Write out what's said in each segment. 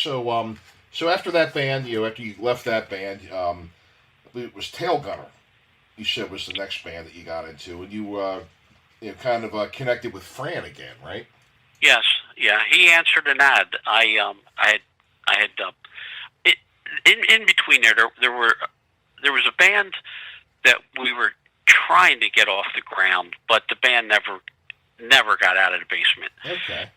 So after that band, after you left that band, it was Tail Gunner. You said was the next band that you got into, and kind of connected with Fran again, right? Yes, yeah. He answered an ad. I had it, in between there was a band that we were trying to get off the ground, but the band never got out of the basement. Okay.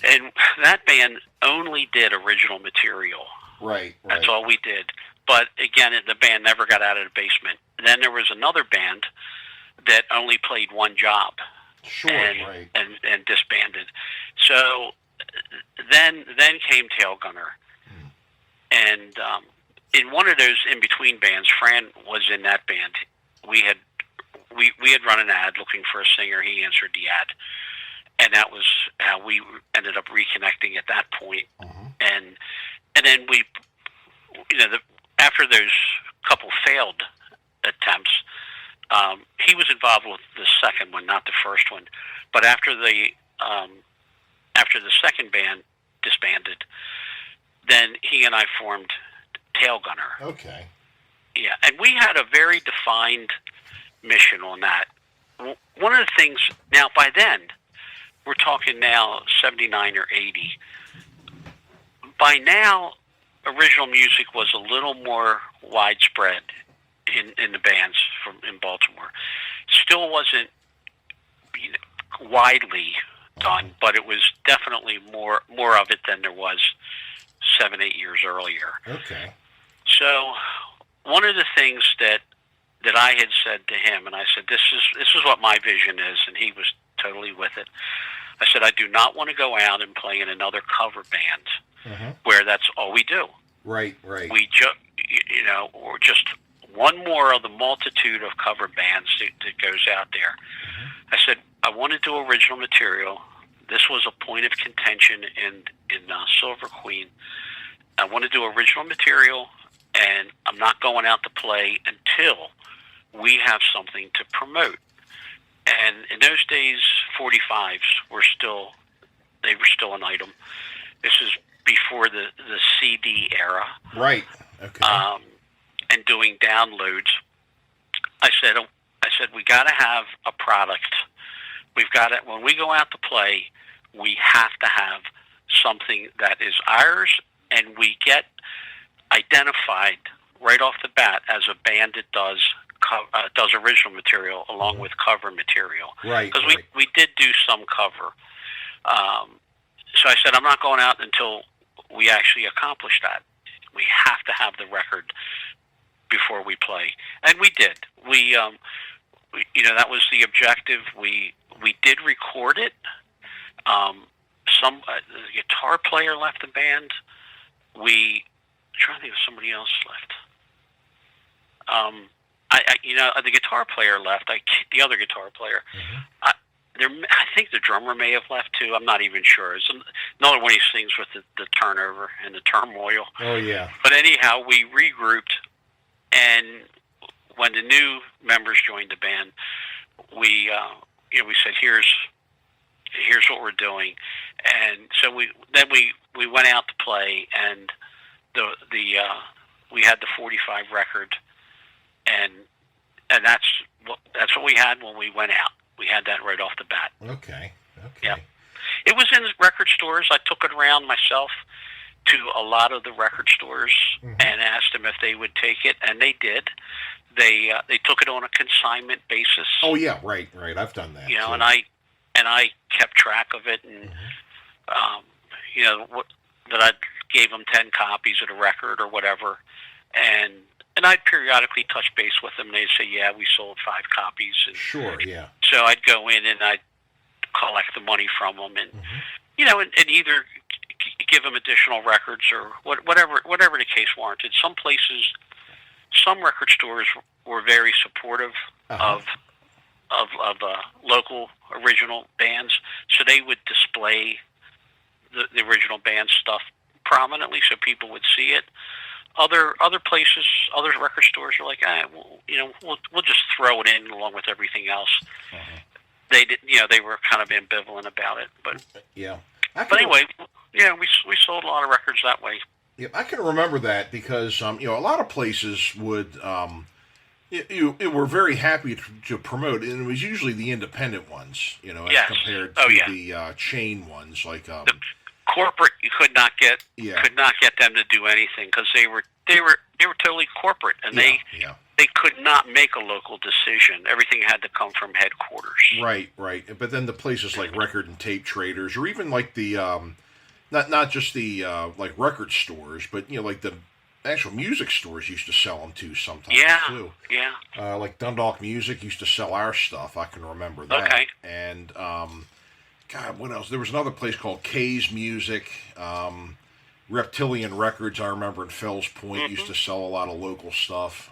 And that band only did original material. Right. That's all we did. But again, the band never got out of the basement. Then there was another band that only played one job. Sure, right. And disbanded. So then came Tail Gunner. And in one of those in-between bands, Fran was in that band. We had run an ad looking for a singer. He answered the ad. And that was how we ended up reconnecting at that point. And then we, after those couple failed attempts, he was involved with the second one, not the first one. But after the second band disbanded, then he and I formed Tail Gunner. Okay. Yeah, and we had a very defined mission on that. One of the things, now by then, we're talking now 79 or 80. By now, original music was a little more widespread in the bands in Baltimore. Still wasn't widely done, but it was definitely more of it than there was 7-8 years earlier. Okay. So one of the things that I had said to him, and I said, this is what my vision is, and he was totally with it. I said, I do not want to go out and play in another cover band where that's all we do. Right. We or just one more of the multitude of cover bands that goes out there. I said, I want to do original material. This was a point of contention in Silver Queen. I want to do original material, and I'm not going out to play until we have something to promote. And in those days, 45s were still an item. This is before the CD era. Right. Okay. And doing downloads. I said we got to have a product. We've got to, when we go out to play, we have to have something that is ours, and we get identified right off the bat as a band that does original material along with cover material. Right. Because we did do some cover. So I said, I'm not going out until we actually accomplish that. We have to have the record before we play, and we did. We that was the objective. We did record it. The guitar player left the band. I'm trying to think if somebody else left. The guitar player left. The other guitar player. I think the drummer may have left too. I'm not even sure. It's another one of these things with the turnover and the turmoil. Oh yeah. But anyhow, we regrouped, and when the new members joined the band, we said, here's what we're doing, and so we went out to play, and we had the 45 record, and that's what we had when we went out. We had that right off the bat. Okay. Yeah. It was in record stores. I took it around myself to a lot of the record stores and asked them if they would take it, and they did. They took it on a consignment basis. Oh yeah, right. I've done that. You know, and I kept track of it, and that I gave them 10 copies of the record or whatever, and I'd periodically touch base with them. They'd say, "Yeah, we sold 5 copies." And sure, yeah. So I'd go in and I'd collect the money from them, and and either give them additional records or whatever the case warranted. Some record stores were very supportive of local original bands, so they would display the original band stuff prominently so people would see it. Other places, other record stores are like, we'll just throw it in along with everything else. They did, they were kind of ambivalent about it, but yeah. But anyway, we sold a lot of records that way. Yeah, I can remember that because a lot of places would it were very happy to promote, and it was usually the independent ones, as Yes. compared Oh to yeah. the chain ones. Like, The corporate, you yeah, could not get them to do anything because they were totally corporate, and yeah, yeah, they could not make a local decision. Everything had to come from headquarters. right, right. But then the places like record and tape traders, or even like the not just the like record stores, but like the actual music stores used to sell them too sometimes Yeah. too. Yeah. Like Dundalk Music used to sell our stuff. I can remember that. Okay. And God, what else? There was another place called Kay's Music. Reptilian Records, I remember in Fells Point, used Hmm. to sell a lot of local stuff.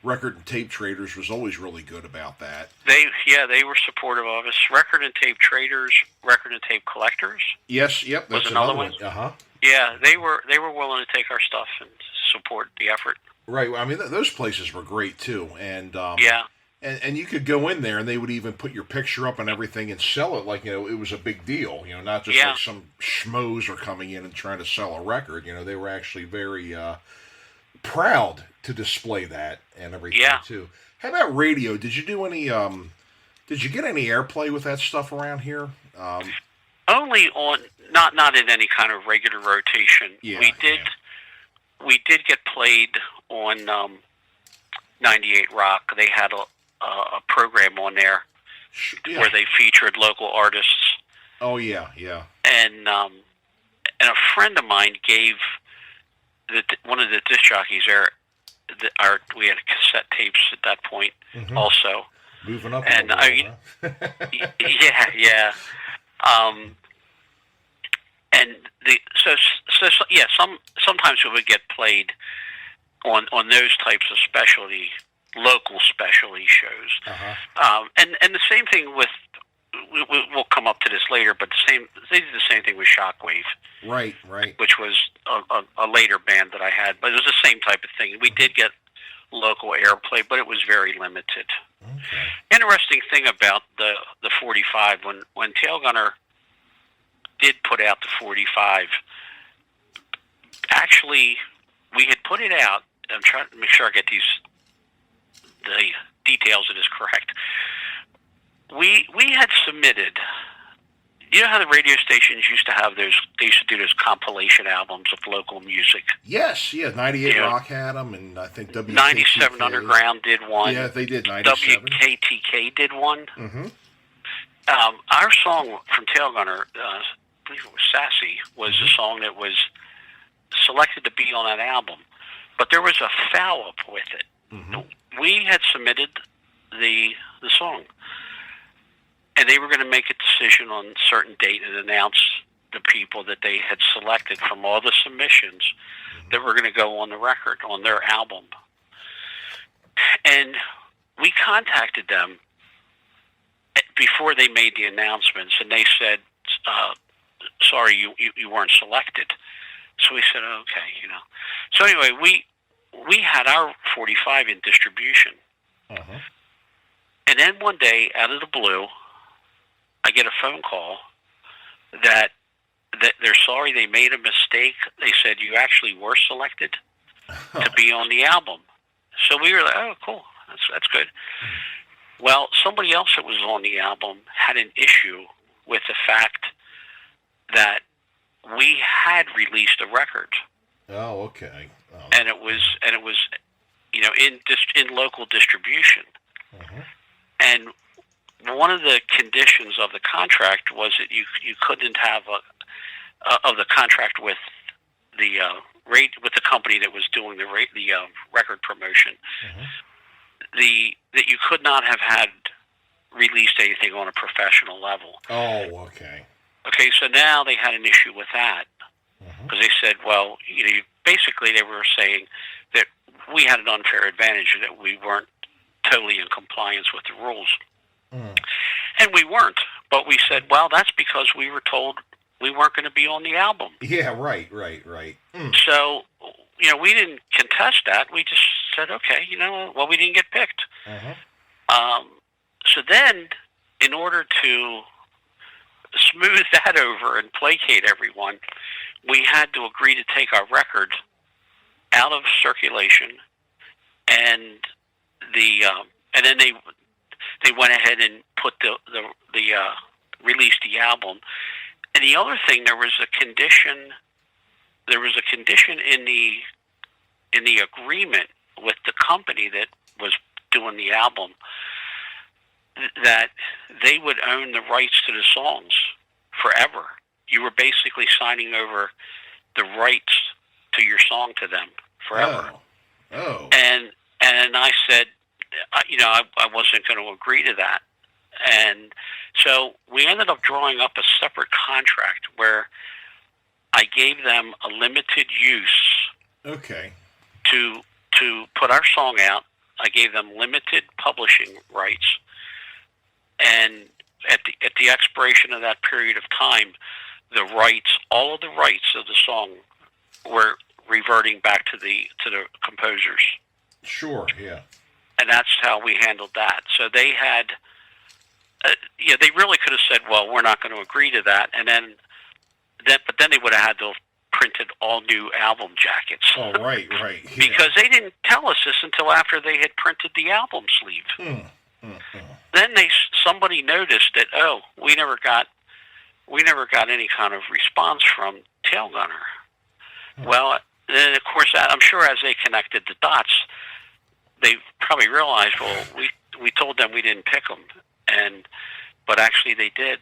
Record and Tape Traders was always really good about that. They were supportive of us. Record and tape traders, record and tape collectors Yes, yep, was that's another another one. one. Uh huh. Yeah, they were willing to take our stuff and support the effort. Right. Well, I mean, those places were great too, and Yeah. and you could go in there and they would even put your picture up and everything and sell it like it was a big deal. Not just Yeah. like some schmoes are coming in and trying to sell a record. They were actually very proud to display that and everything Yeah. too. How about radio? Did you do any? Did you get any airplay with that stuff around here? Only on not in any kind of regular rotation. Yeah, We did get played on 98 Rock. They had a program on there Yeah. where they featured local artists, Oh yeah, yeah. and a friend of mine gave one of the disc jockeys there. We had cassette tapes at that point Mhm. also, Moving up. and yeah, yeah. And yeah, sometimes we would get played on those types of local specialty shows. Uh-huh. And the same thing with we'll come up to this later, but they did the same thing with Shockwave, Right, right. which was a later band that I had, but it was the same type of thing. We did get local airplay, but it was very limited. Okay. Interesting thing about the 45, when Tail Gunner did put out the 45, actually we had put it out. I'm trying to make sure I get the details of this correct. We had submitted. You know how the radio stations used to have those? They used to do those compilation albums of local music. Yes, yeah. 98 Yeah. Rock had them, and I think WKTK. 97 Underground did one. Yeah, they did 97. WKTK did one. Mm-hmm. Our song from Tail Gunner, I believe it was Sassy, was a song that was selected to be on that album. But there was a foul up with it. Mm-hmm. We had submitted the song, and they were going to make a decision on a certain date and announce the people that they had selected from all the submissions that were going to go on the record, on their album. And we contacted them before they made the announcements, and they said, sorry, you weren't selected. So we said, okay, So anyway, we had our 45 in distribution. Uh-huh. And then one day, out of the blue, I get a phone call that they're sorry, they made a mistake. They said you actually were selected to be on the album. So we were like, oh, cool, that's good. Well, somebody else that was on the album had an issue with the fact that we had released a record. Oh, okay. Oh. And it was in local distribution. Uh-huh. And one of the conditions of the contract was that you couldn't have of the contract with the with the company that was doing the record promotion. Uh-huh. That you could not have had released anything on a professional level. Oh, okay. Okay, so now they had an issue with that Uh-huh. because they said, well, basically they were saying that we had an unfair advantage, that we weren't totally in compliance with the rules. Mm. And we weren't. But we said, well, that's because we were told we weren't going to be on the album. Yeah, right. Mm. So, we didn't contest that. We just said, okay, well, we didn't get picked. Uh-huh. So then, in order to smooth that over and placate everyone, we had to agree to take our record out of circulation, and and then they went ahead and put the released the album. And the other thing, there was a condition in the agreement with the company that was doing the album, that they would own the rights to the songs forever. You were basically signing over the rights to your song to them forever. Oh. And I said, I wasn't going to agree to that. And so we ended up drawing up a separate contract where I gave them a limited use. Okay. To put our song out. I gave them limited publishing rights, and at the expiration of that period of time, all of the rights of the song were reverting back to the composers. Sure, yeah. And that's how we handled that. So they had, they really could have said, "Well, we're not going to agree to that," but then they would have had to have printed all new album jackets. Oh, right. Yeah. Because they didn't tell us this until after they had printed the album sleeve. Then somebody noticed that, we never got any kind of response from Tail Gunner. Well, then of course, I'm sure as they connected the dots, they probably realized, well, we told them we didn't pick them, but actually they did.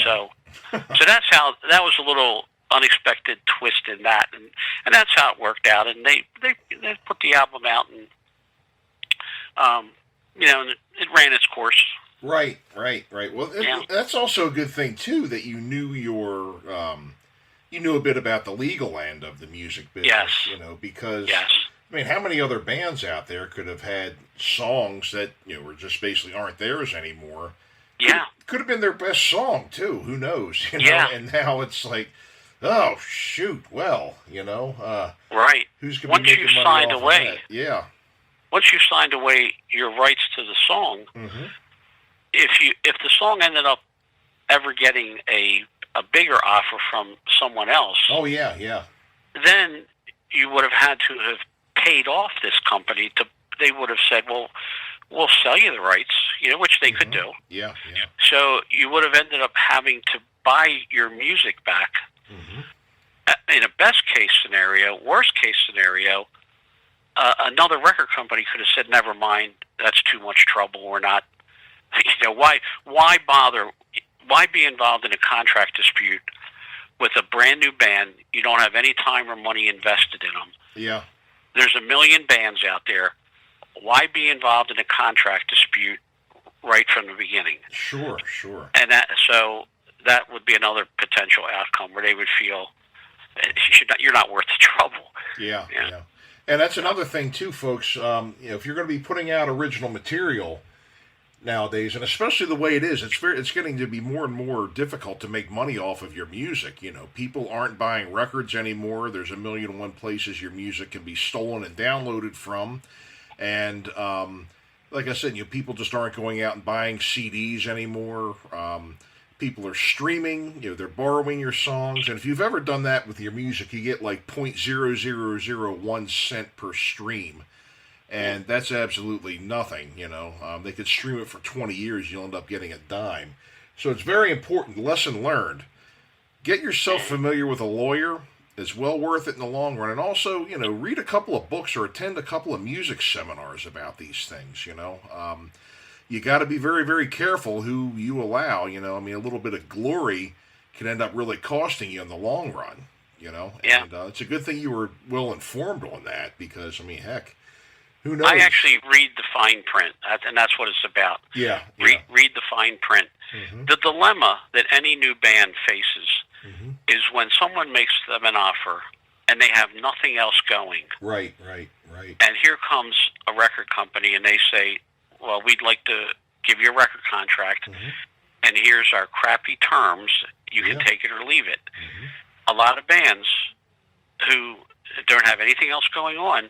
So that's how, that was a little unexpected twist in that, and that's how it worked out. And they put the album out, and it ran its course. Right. Well, that's also a good thing too, that you knew you knew a bit about the legal end of the music business. Yes. Because yes. I mean, how many other bands out there could have had songs that were just basically aren't theirs anymore? Yeah. Could have been their best song too. Who knows? Yeah. And now it's like, oh shoot! Well, right. Who's going to be making money off of that? Yeah. Once you signed away your rights to the song, if the song ended up ever getting a bigger offer from someone else, then you would have had to have paid off this company. They would have said, well, we'll sell you the rights, which they could do. Yeah. So you would have ended up having to buy your music back. In a best case scenario, worst case scenario, another record company could have said, never mind, that's too much trouble. We're not, why bother? Why be involved in a contract dispute with a brand new band? You don't have any time or money invested in them. Yeah. There's a million bands out there. Why be involved in a contract dispute right from the beginning? Sure. And that would be another potential outcome where they would feel you're not worth the trouble. Yeah. And that's another thing too, folks. If you're going to be putting out original material nowadays, and especially the way it is, it's getting to be more and more difficult to make money off of your music. People aren't buying records anymore. There's a million and one places your music can be stolen and downloaded from, and like I said, people just aren't going out and buying CDs anymore. People are streaming. They're borrowing your songs, and if you've ever done that with your music, you get like 0.0001 cent per stream. And that's absolutely nothing, They could stream it for 20 years. You'll end up getting a dime. So it's very important. Lesson learned. Get yourself familiar with a lawyer. It's well worth it in the long run. And also, read a couple of books or attend a couple of music seminars about these things, You got to be very, very careful who you allow, a little bit of glory can end up really costing you in the long run, Yeah. And it's a good thing you were well informed on that because, heck, who knows? I actually read the fine print, and that's what it's about. Yeah. Read the fine print. The dilemma that any new band faces is when someone makes them an offer and they have nothing else going. Right. And here comes a record company and they say, well, we'd like to give you a record contract, and here's our crappy terms. You can take it or leave it. A lot of bands who don't have anything else going on,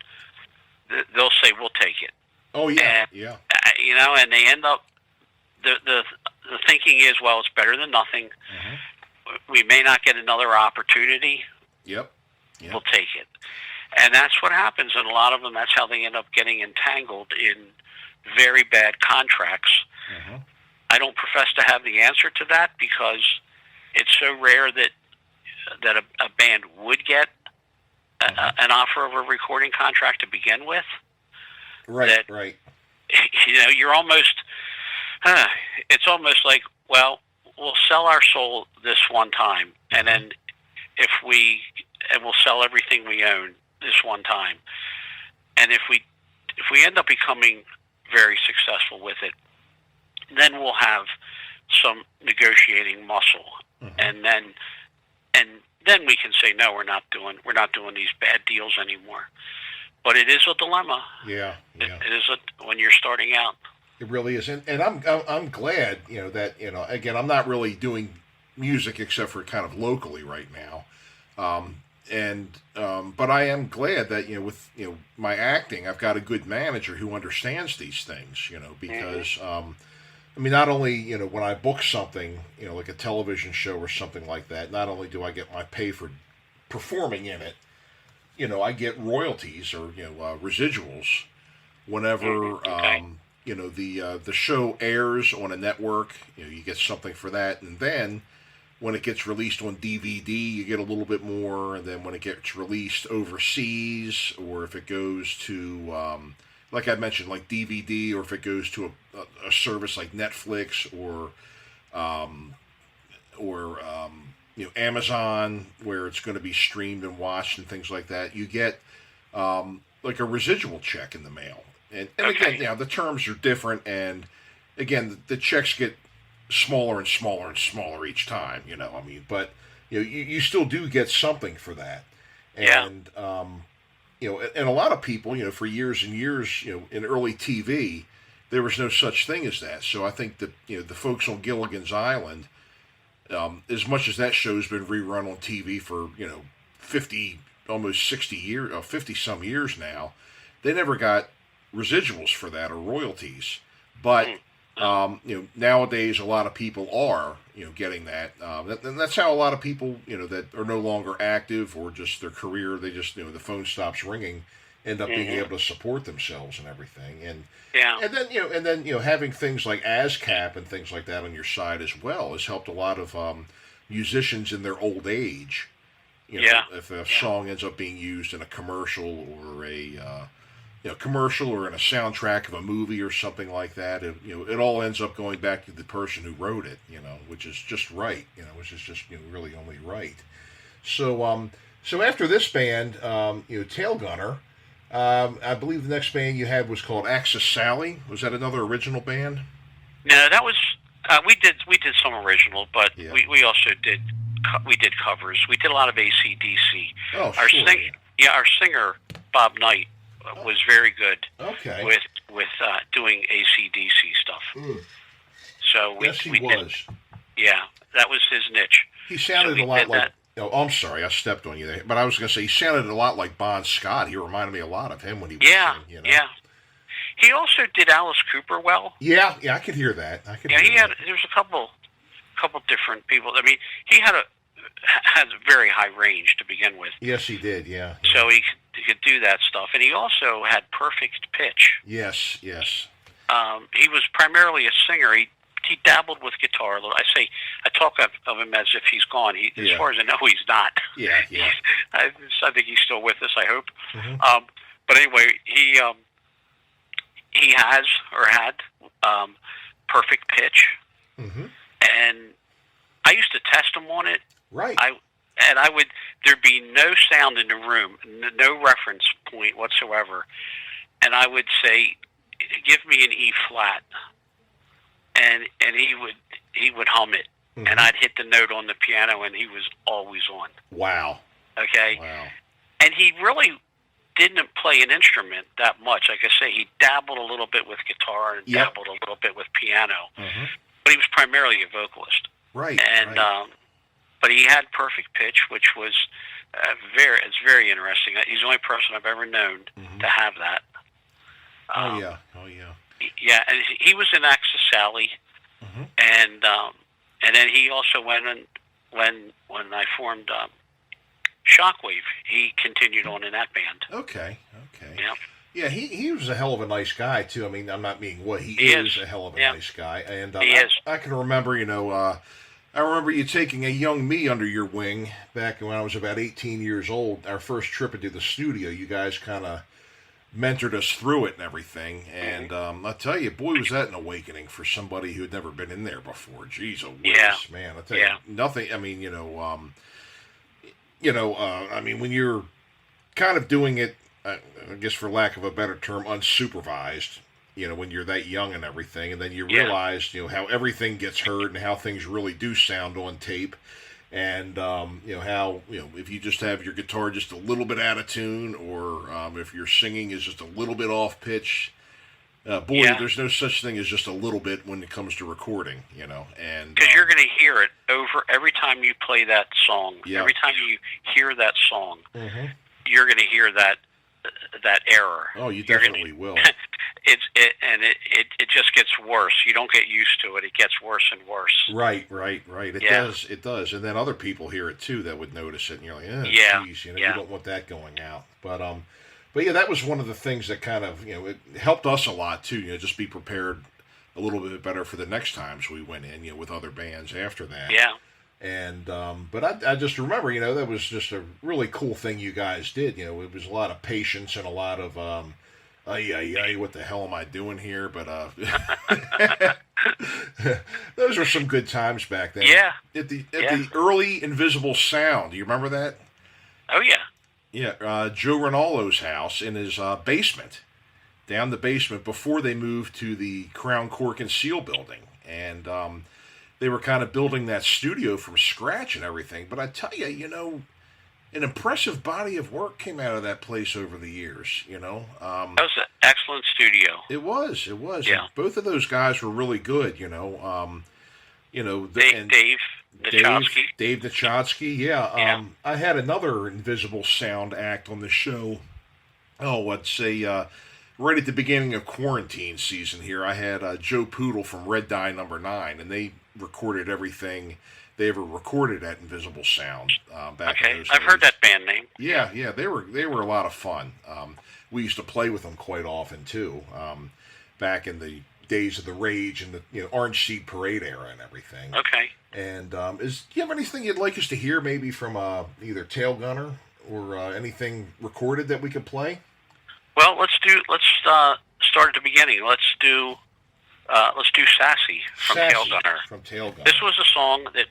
they'll say, we'll take it. Oh, yeah, and and they end up, the thinking is, well, it's better than nothing. We may not get another opportunity, Yep. Yep. will take it. And that's what happens, and a lot of them, that's how they end up getting entangled in very bad contracts. Uh-huh. I don't profess to have the answer to that because it's so rare that a band would get an offer of a recording contract to begin with. Right, that, right. You're almost, it's almost like, well, we'll sell our soul this one time, and then we'll sell everything we own this one time. And if we end up becoming very successful with it, then we'll have some negotiating muscle, and then we can say, no, we're not doing these bad deals anymore. But it is a dilemma. Yeah. It is when you're starting out. It really is, and I'm glad that again, I'm not really doing music except for kind of locally right now, but I am glad that with my acting, I've got a good manager who understands these things, because I mean, not only when I book something, like a television show or something like that, not only do I get my pay for performing in it, I get royalties or residuals whenever the show airs on a network. You get something for that, and then when it gets released on DVD, you get a little bit more, and then when it gets released overseas, or if it goes to like I mentioned, like DVD, or if it goes to a service like Netflix or Amazon, where it's going to be streamed and watched and things like that, you get like a residual check in the mail. And again, the terms are different, and again, the checks get smaller and smaller and smaller each time. I mean, but you still do get something for that, and and a lot of people, for years and years, in early TV, there was no such thing as that. So I think that the folks on Gilligan's Island, as much as that show's been rerun on TV for 50, almost 60 years, 50 some years now, they never got residuals for that or royalties. But nowadays a lot of people are getting that, and that's how a lot of people that are no longer active, or just their career, they just the phone stops ringing, end up being able to support themselves and everything. And then having things like ASCAP and things like that on your side as well has helped a lot of musicians in their old age. If a song ends up being used in a commercial or a commercial or in a soundtrack of a movie or something like that, it all ends up going back to the person who wrote it, which is just right, which is just really only right. So after this band, Tail Gunner, I believe the next band you had was called Axis Sally. Was that another original band? No, that was we did some original, but we also did covers. We did a lot of AC/DC. Oh, our sure. Our singer Bob Knight was very good. Okay. With doing AC/DC stuff. So we was. That was his niche. He sounded a lot like. Oh, I'm sorry, I stepped on you there. But I was going to say, he sounded a lot like Bon Scott. He reminded me a lot of him when he was singing, Yeah. He also did Alice Cooper well. Yeah, I could hear that. There was a couple different people. I mean, he had a very high range to begin with. Yes, he did, yeah. So he could do that stuff. And he also had perfect pitch. Yes. He was primarily a singer. He dabbled with guitar a little. I talk of him as if he's gone. As far as I know, he's not. Yeah. I think he's still with us, I hope. But anyway, he has or had perfect pitch. And I used to test him on it. Right. There'd be no sound in the room, no reference point whatsoever. And I would say, give me an E flat. And he would hum it, and I'd hit the note on the piano, and he was always on. Wow. Okay. Wow. And he really didn't play an instrument that much. Like I say, he dabbled a little bit with guitar and dabbled a little bit with piano, but he was primarily a vocalist. Right. And but he had perfect pitch, which was it's very interesting. He's the only person I've ever known to have that. Oh yeah. Yeah, and he was in Axis Sally, and then he also went in when I formed Shockwave. He continued on in that band. Okay. Yeah. Yeah, he was a hell of a nice guy too. I mean, I'm not being what he is a hell of a nice guy, and he is. I can remember, I remember you taking a young me under your wing back when I was about 18 years old. Our first trip into the studio, you guys kind of mentored us through it and everything. And I tell you, boy, was that an awakening for somebody who had never been in there before. Jeez, man, I tell you, nothing. I mean, I mean, when you're kind of doing it, I guess for lack of a better term, unsupervised, when you're that young and everything, and then you realize, how everything gets heard and how things really do sound on tape, and, how, if you just have your guitar just a little bit out of tune, or if your singing is just a little bit off pitch, there's no such thing as just a little bit when it comes to recording, and... Because you're going to hear it over every time you play that song. Yeah. Every time you hear that song, you're going to hear that error. Oh, you definitely will. It just gets worse. You don't get used to it. It gets worse and worse. Right. It does. And then other people hear it too that would notice it, and you're like, geez, you don't want that going out. But yeah, that was one of the things that kind of, it helped us a lot too. Just be prepared a little bit better for the next times we went in, with other bands after that. Yeah. And but I just remember, that was just a really cool thing you guys did. It was a lot of patience and a lot of what the hell am I doing here? But those were some good times back then. Yeah. At the early Invisible Sound, do you remember that? Oh yeah. Yeah, Joe Rinaldo's house in his basement, down the basement before they moved to the Crown Cork and Seal building, and they were kind of building that studio from scratch and everything. But I tell you, an impressive body of work came out of that place over the years, that was an excellent studio. It was. Yeah. And both of those guys were really good, Dave Nichotsky, yeah. I had another Invisible Sound act on the show. I'd say right at the beginning of quarantine season here, I had Joe Poodle from Red Dye Number 9, and they recorded everything they ever recorded at Invisible Sound back in those days. I've heard that band name. Yeah, they were a lot of fun. We used to play with them quite often too, back in the days of the Rage and the Orange Seed Parade era and everything. Okay. And do you have anything you'd like us to hear, maybe from either Tail Gunner or anything recorded that we could play? Well, let's start at the beginning. Let's do Sassy from Tail Gunner. From Tail Gunner. This was a song that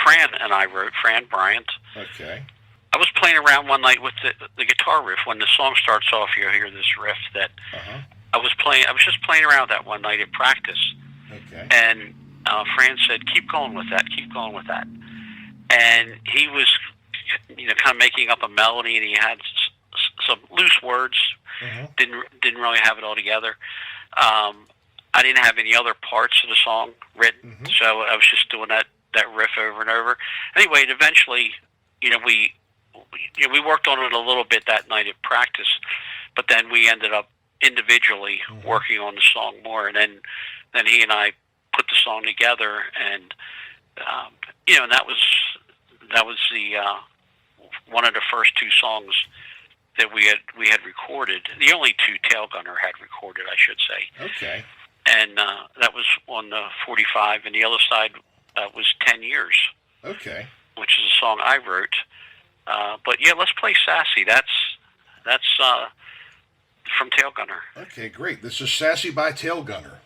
Fran and I wrote, Fran Bryant. Okay. I was playing around one night with the guitar riff. When the song starts off, you'll hear this riff that I was just playing around that one night at practice. Okay. And Fran said, keep going with that. And he was, kind of making up a melody, and he had some loose words. Didn't really have it all together. I didn't have any other parts of the song written, so I was just doing that riff over and over. Anyway, and eventually, we worked on it a little bit that night at practice, but then we ended up individually working on the song more, and then he and I put the song together, and and that was the one of the first two songs that we had recorded. The only two Tail Gunner had recorded, I should say. Okay. And that was on the 45, and the other side was 10 Years. Okay. Which is a song I wrote. But yeah, let's play Sassy. That's from Tail Gunner. Okay, great. This is Sassy by Tail Gunner.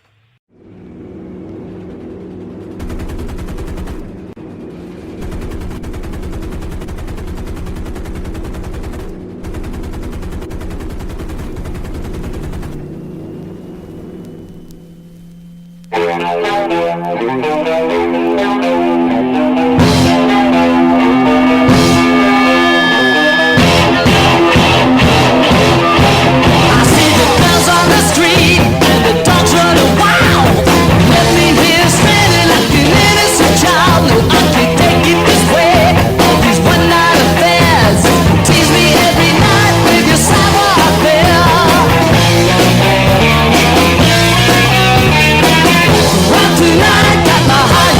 Tonight, got my heart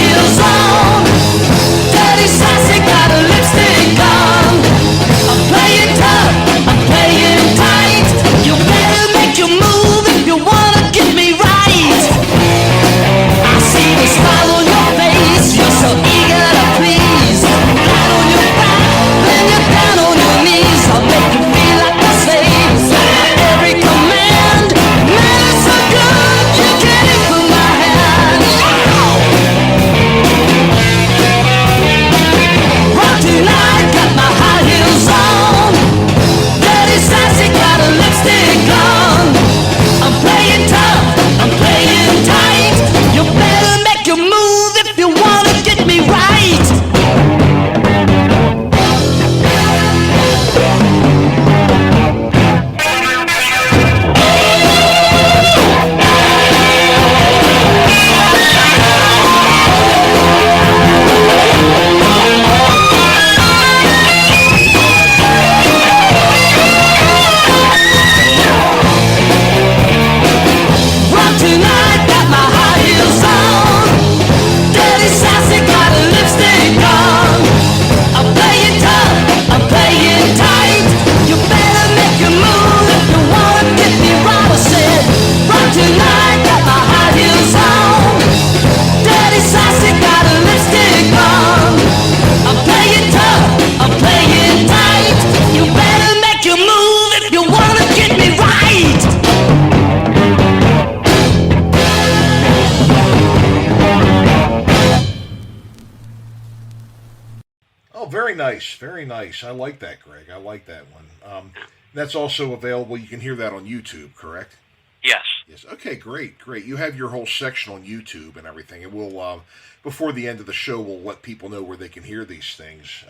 nice, very nice. I like that, Greg. I like that one. That's also available. You can hear that on YouTube, correct? Yes. Yes. Okay, great, great. You have your whole section on YouTube and everything, and we'll before the end of the show, we'll let people know where they can hear these things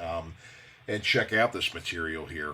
and check out this material here.